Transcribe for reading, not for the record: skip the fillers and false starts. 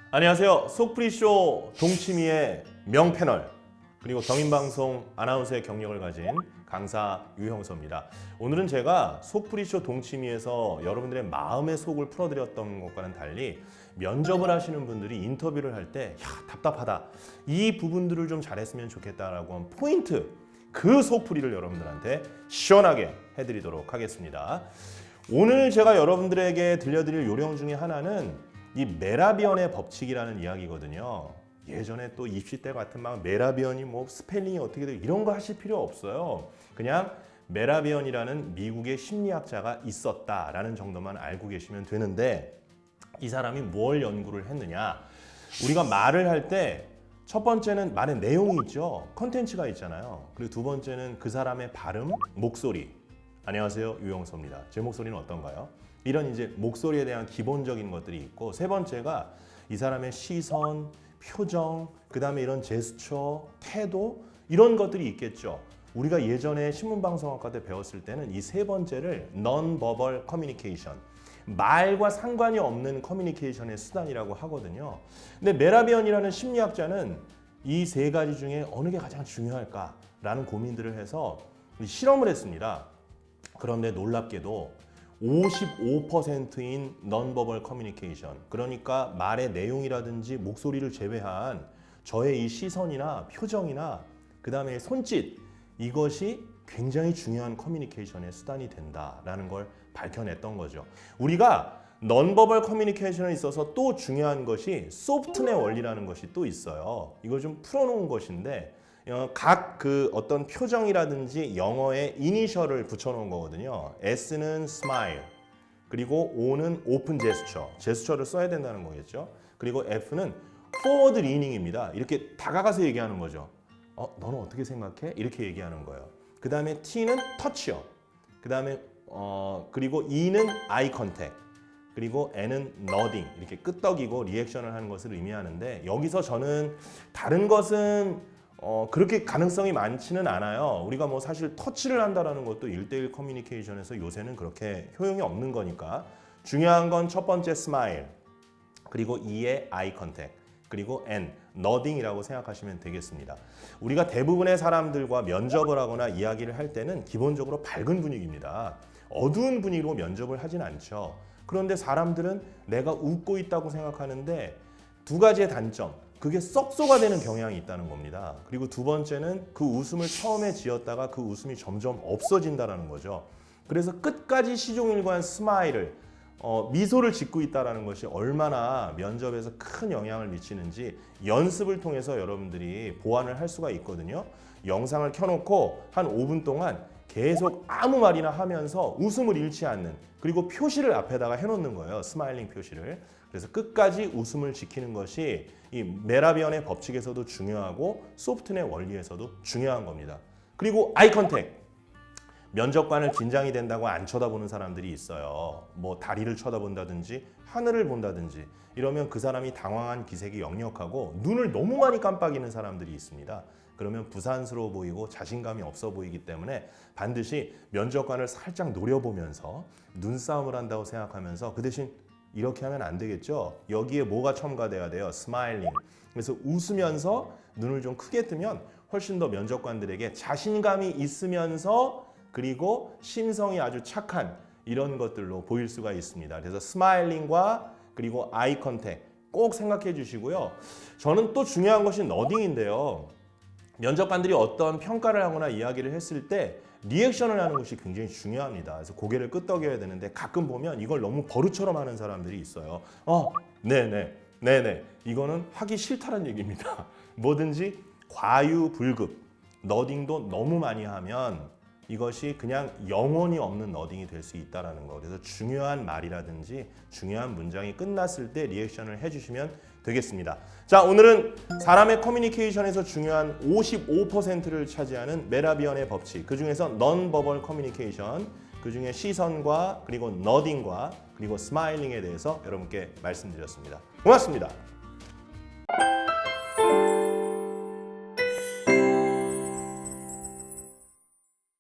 안녕하세요. 속풀이쇼 동치미의 명패널 그리고 경인방송 아나운서의 경력을 가진 강사 유형서입니다. 오늘은 제가 속풀이쇼 동치미에서 여러분들의 마음의 속을 풀어드렸던 것과는 달리 면접을 하시는 분들이 인터뷰를 할 때 답답하다. 이 부분들을 좀 잘했으면 좋겠다라고 한 포인트, 그 속풀이를 여러분들한테 시원하게 해드리도록 하겠습니다. 오늘 제가 여러분들에게 들려드릴 요령 중에 하나는 이 메라비언의 법칙이라는 이야기거든요. 예전에 또 입시 때 같은 막 메라비언이 뭐 스펠링이 어떻게 돼 이런 거 하실 필요 없어요. 그냥 메라비언이라는 미국의 심리학자가 있었다라는 정도만 알고 계시면 되는데, 이 사람이 뭘 연구를 했느냐? 우리가 말을 할 때 첫 번째는 말의 내용이 있죠. 컨텐츠가 있잖아요. 그리고 두 번째는 그 사람의 발음, 목소리. 안녕하세요, 유형서입니다. 제 목소리는 어떤가요? 이런 이제 목소리에 대한 기본적인 것들이 있고, 세 번째가 이 사람의 시선, 표정, 그 다음에 이런 제스처, 태도, 이런 것들이 있겠죠. 우리가 예전에 신문방송학과 때 배웠을 때는 이 세 번째를 non-verbal communication, 말과 상관이 없는 커뮤니케이션의 수단이라고 하거든요. 근데 메라비언이라는 심리학자는 이 세 가지 중에 어느 게 가장 중요할까라는 고민들을 해서 실험을 했습니다. 그런데 놀랍게도 55%인 non-verbal communication, 그러니까 말의 내용이라든지 목소리를 제외한 저의 이 시선이나 표정이나 그 다음에 손짓, 이것이 굉장히 중요한 커뮤니케이션의 수단이 된다라는 걸 밝혀냈던 거죠. 우리가 non-verbal communication에 있어서 또 중요한 것이 소프트의 원리라는 것이 또 있어요. 이걸 좀 풀어놓은 것인데, 각 그 어떤 표정이라든지 영어에 이니셜을 붙여놓은 거거든요. S는 smile, 그리고 O는 open gesture, 제스처를 써야 된다는 거겠죠. 그리고 F는 forward leaning입니다. 이렇게 다가가서 얘기하는 거죠. 너는 어떻게 생각해? 이렇게 얘기하는 거예요. 그 다음에 T는 touch요. 그 다음에 그리고 E는 eye contact, 그리고 N은 nodding, 이렇게 끄떡이고 리액션을 하는 것을 의미하는데, 여기서 저는 다른 것은 그렇게 가능성이 많지는 않아요. 우리가 뭐 사실 터치를 한다라는 것도 1대1 커뮤니케이션에서 요새는 그렇게 효용이 없는 거니까, 중요한 건 첫 번째 스마일, 그리고 E의 아이 컨택, 그리고 N, 너딩이라고 생각하시면 되겠습니다. 우리가 대부분의 사람들과 면접을 하거나 이야기를 할 때는 기본적으로 밝은 분위기입니다. 어두운 분위기로 면접을 하진 않죠. 그런데 사람들은 내가 웃고 있다고 생각하는데 두 가지의 단점, 그게 썩소가 되는 경향이 있다는 겁니다. 그리고 두 번째는 그 웃음을 처음에 지었다가 그 웃음이 점점 없어진다는 거죠. 그래서 끝까지 시종일관 스마일을, 미소를 짓고 있다는 것이 얼마나 면접에서 큰 영향을 미치는지 연습을 통해서 여러분들이 보완을 할 수가 있거든요. 영상을 켜놓고 한 5분 동안 계속 아무 말이나 하면서 웃음을 잃지 않는, 그리고 표시를 앞에다가 해놓는 거예요. 스마일링 표시를. 그래서 끝까지 웃음을 지키는 것이 이 메라비언의 법칙에서도 중요하고 소프트의 원리에서도 중요한 겁니다. 그리고 아이 컨택. 면접관을 긴장이 된다고 안 쳐다보는 사람들이 있어요. 뭐 다리를 쳐다본다든지 하늘을 본다든지 이러면 그 사람이 당황한 기색이 역력하고 눈을 너무 많이 깜빡이는 사람들이 있습니다. 그러면 부산스러워 보이고 자신감이 없어 보이기 때문에 반드시 면접관을 살짝 노려보면서 눈싸움을 한다고 생각하면서, 그 대신 이렇게 하면 안 되겠죠. 여기에 뭐가 첨가돼야 돼요? 스마일링. 그래서 웃으면서 눈을 좀 크게 뜨면 훨씬 더 면접관들에게 자신감이 있으면서, 그리고 심성이 아주 착한 이런 것들로 보일 수가 있습니다. 그래서 스마일링과 그리고 아이 컨택 꼭 생각해 주시고요. 저는 또 중요한 것이 너딩인데요. 면접관들이 어떤 평가를 하거나 이야기를 했을 때 리액션을 하는 것이 굉장히 중요합니다. 그래서 고개를 끄덕여야 되는데 가끔 보면 이걸 너무 버릇처럼 하는 사람들이 있어요. 네네. 이거는 하기 싫다는 얘기입니다. 뭐든지 과유불급, 너딩도 너무 많이 하면 이것이 그냥 영혼이 없는 너딩이 될 수 있다는 거. 그래서 중요한 말이라든지 중요한 문장이 끝났을 때 리액션을 해주시면 되겠습니다. 자, 오늘은 사람의 커뮤니케이션에서 중요한 55%를 차지하는 메라비언의 법칙, 그 중에서 non-verbal communication, 그 중에 시선과 그리고 너딩과 그리고 스마일링에 대해서 여러분께 말씀드렸습니다. 고맙습니다.